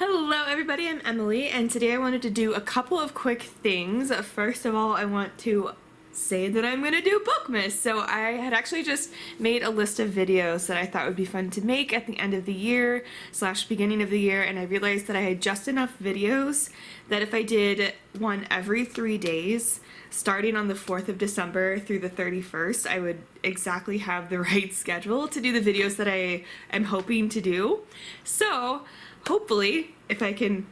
Hello everybody, I'm Emily, and today I wanted to do a couple of quick things. First of all, I want to say that I'm going to do Bookmas. So I had actually just made a list of videos that I thought would be fun to make at the end of the year / beginning of the year, and I realized that I had just enough videos that if I did one every 3 days, starting on the 4th of December through the 31st, I would exactly have the right schedule to do the videos that I am hoping to do. So hopefully, if I can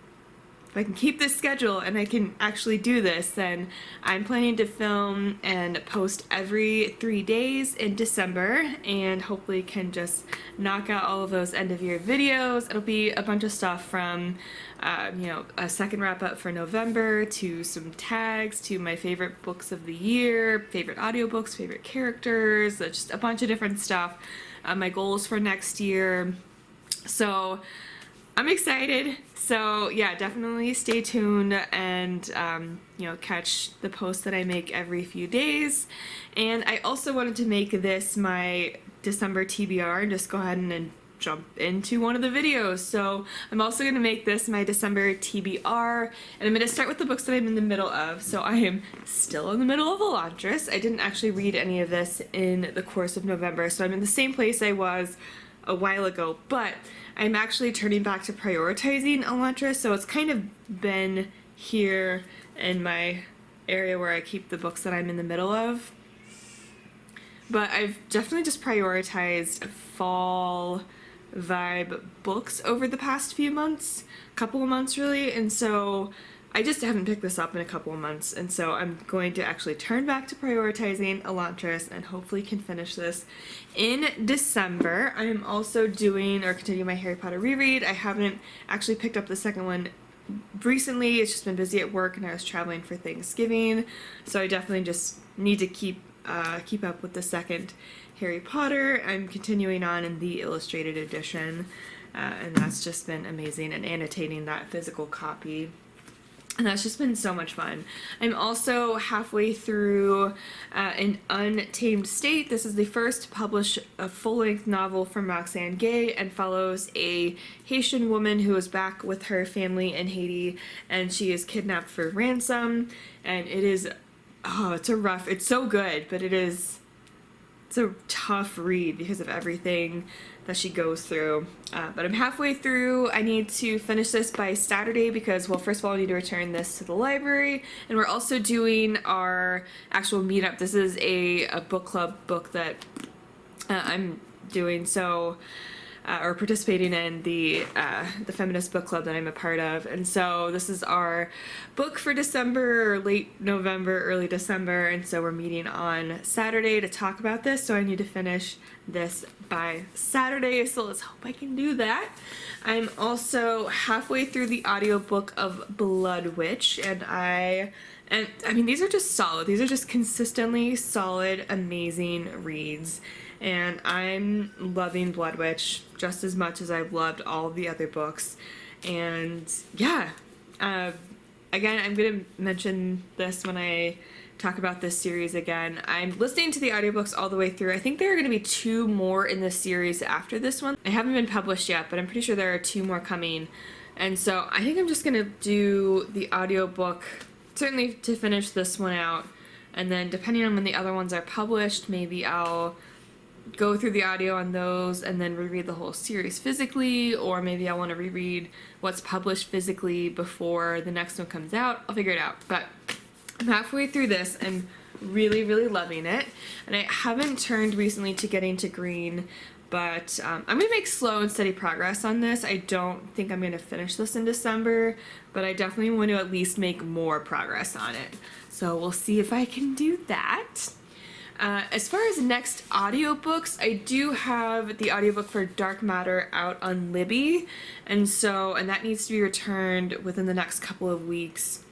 keep this schedule and I can actually do this, then I'm planning to film and post every 3 days in December, and hopefully can just knock out all of those end of year videos. It'll be a bunch of stuff from a second wrap up for November, to some tags, to my favorite books of the year, favorite audiobooks, favorite characters, just a bunch of different stuff. My goals for next year. So I'm excited. So yeah, definitely stay tuned and catch the posts that I make every few days. And I also wanted to make this my December TBR and just go ahead and jump into one of the videos. So I'm also going to make this my December TBR, and I'm going to start with the books that I'm in the middle of. So I am still in the middle of Elantris. I didn't actually read any of this in the course of November, so I'm in the same place I was a while ago, but I'm actually turning back to prioritizing Elantris, so it's kind of been here in my area where I keep the books that I'm in the middle of. But I've definitely just prioritized fall vibe books over the past few months, couple of months really, and so I just haven't picked this up in a couple of months, and so I'm going to actually turn back to prioritizing Elantris and hopefully can finish this in December. I am also doing or continuing my Harry Potter reread. I haven't actually picked up the second one recently. It's just been busy at work and I was traveling for Thanksgiving, so I definitely just need to keep up with the second Harry Potter. I'm continuing on in the illustrated edition, and that's just been amazing, and annotating that physical copy. And that's just been so much fun. I'm also halfway through An Untamed State. This is the first published full-length novel from Roxane Gay, and follows a Haitian woman who is back with her family in Haiti, and she is kidnapped for ransom. And it is, it's so good, but it's a tough read because of everything that she goes through. But I'm halfway through. I need to finish this by Saturday because, well, first of all, I need to return this to the library, and we're also doing our actual meetup. This is a book club book that I'm doing, so or participating in the feminist book club that I'm a part of. And so this is our book for December, or late November, early December, and so we're meeting on Saturday to talk about this, so I need to finish this by Saturday, so let's hope I can do that. I'm also halfway through the audiobook of Blood Witch, and I mean, these are just solid. These are just consistently solid, amazing reads. And I'm loving Blood Witch just as much as I've loved all of the other books. And yeah, again, I'm going to mention this when I talk about this series again. I'm listening to the audiobooks all the way through. I think there are going to be 2 more in this series after this one. They haven't been published yet, but I'm pretty sure there are 2 more coming. And so I think I'm just going to do the audiobook, certainly to finish this one out. And then depending on when the other ones are published, maybe I'll go through the audio on those and then reread the whole series physically, or maybe I want to reread what's published physically before the next one comes out. I'll figure it out. But I'm halfway through this and really, really loving it. And I haven't turned recently to getting to green, but I'm going to make slow and steady progress on this. I don't think I'm going to finish this in December, but I definitely want to at least make more progress on it. So we'll see if I can do that. As far as next audiobooks, I do have the audiobook for Dark Matter out on Libby, and that needs to be returned within the next couple of weeks.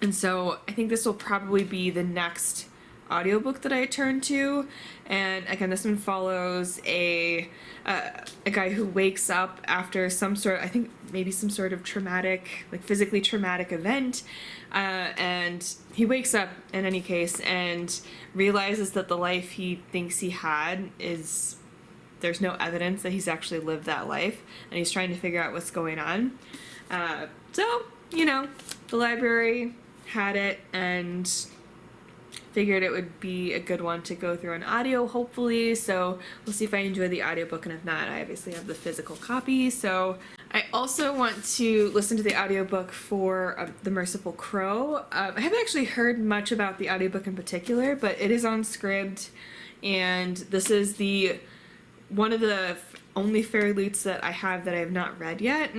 And so I think this will probably be the next audiobook that I turn to. And again, this one follows a guy who wakes up after some sort of traumatic, like physically traumatic event, and he wakes up in any case and realizes that the life he thinks he had there's no evidence that he's actually lived that life, and he's trying to figure out what's going on. So, you know, the library had it and figured it would be a good one to go through on audio, hopefully. So we'll see if I enjoy the audiobook, and if not, I obviously have the physical copy. So I also want to listen to the audiobook for The Merciful Crow. I haven't actually heard much about the audiobook in particular, but it is on Scribd, and this is one of the only fairy lutes that I have that I have not read yet.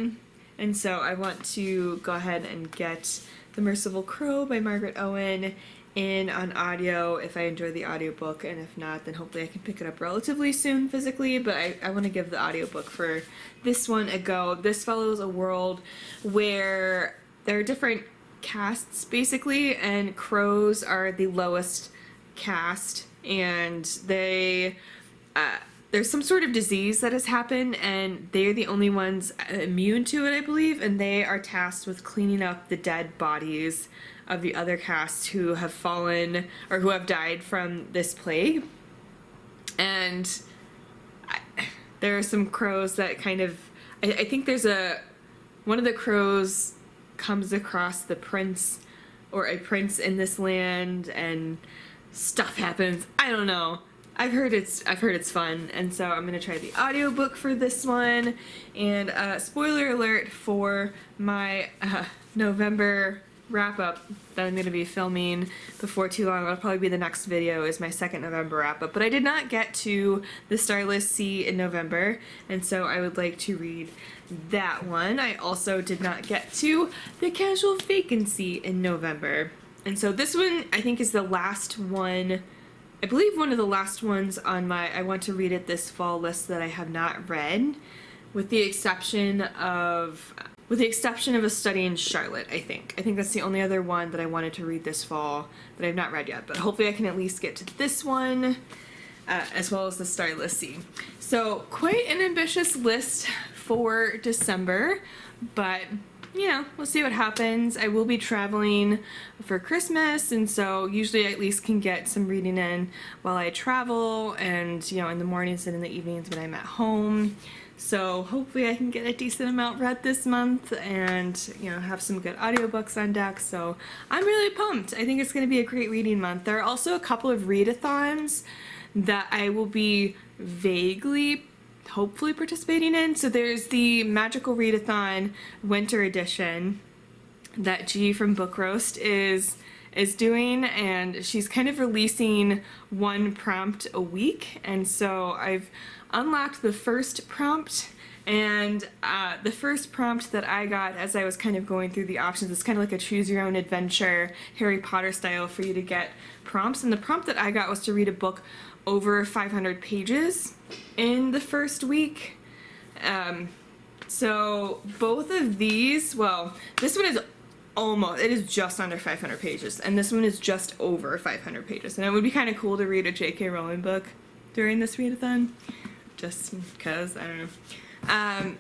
And so I want to go ahead and get The Merciful Crow by Margaret Owen in on audio if I enjoy the audiobook, and if not, then hopefully I can pick it up relatively soon physically, but I want to give the audiobook for this one a go. This follows a world where there are different castes basically, and crows are the lowest caste, and there's some sort of disease that has happened, and they're the only ones immune to it, I believe, and they are tasked with cleaning up the dead bodies of the other castes who have fallen or who have died from this plague. And there are some crows that kind of, I think there's one of the crows comes across the prince or a prince in this land, and stuff happens. I don't know. I've heard it's fun, and so I'm gonna try the audiobook for this one. And spoiler alert for my November wrap-up that I'm going to be filming before too long. It'll probably be the next video, is my second November wrap-up, but I did not get to The Starless Sea in November, and so I would like to read that one. I also did not get to The Casual Vacancy in November, and so this one I think is the last one, I believe one of the last ones on my I want to read it this fall list that I have not read, with the exception of A Study in Charlotte, I think. I think that's the only other one that I wanted to read this fall that I've not read yet, but hopefully I can at least get to this one, as well as The Starless Sea. So quite an ambitious list for December, but you know, we'll see what happens. I will be traveling for Christmas, and so usually I at least can get some reading in while I travel, and you know, in the mornings and in the evenings when I'm at home. So hopefully I can get a decent amount read this month, and you know, have some good audiobooks on deck. So I'm really pumped. I think it's going to be a great reading month. There are also a couple of readathons that I will be vaguely hopefully participating in. So there's the Magical Readathon Winter Edition that G from Book Roast is doing, and she's kind of releasing one prompt a week, and so I've unlocked the first prompt, and the first prompt that I got as I was kind of going through the options, it's kind of like a choose your own adventure Harry Potter style for you to get prompts, and the prompt that I got was to read a book over 500 pages in the first week. So both of these, well, this one is it is just under 500 pages, and this one is just over 500 pages, and it would be kind of cool to read a J.K. Rowling book during this readathon, just because, I don't know.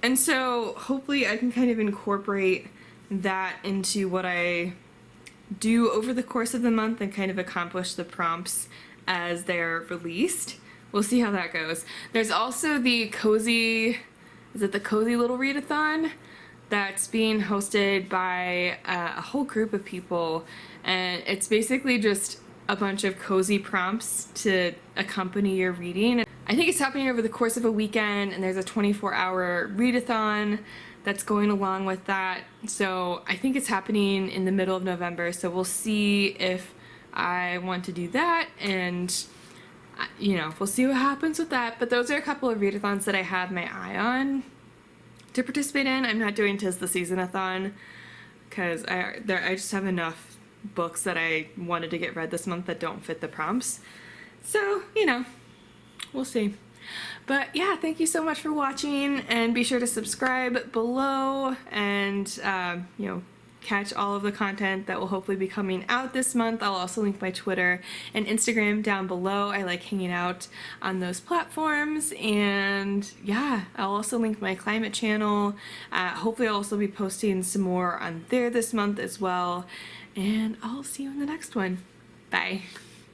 And so hopefully I can kind of incorporate that into what I do over the course of the month and kind of accomplish the prompts as they're released. We'll see how that goes. There's also the Cozy Little Readathon that's being hosted by a whole group of people, and it's basically just a bunch of cozy prompts to accompany your reading. I think it's happening over the course of a weekend, and there's a 24-hour readathon that's going along with that. So I think it's happening in the middle of November, so we'll see if I want to do that, and you know, we'll see what happens with that. But those are a couple of readathons that I have my eye on to participate in. I'm not doing 'Tis the Season-a-thon because I just have enough books that I wanted to get read this month that don't fit the prompts. So, you know, we'll see. But yeah, thank you so much for watching, and be sure to subscribe below and, you know, catch all of the content that will hopefully be coming out this month. I'll also link my Twitter and Instagram down below. I like hanging out on those platforms, and yeah, I'll also link my climate channel. Hopefully I'll also be posting some more on there this month as well, and I'll see you in the next one. Bye.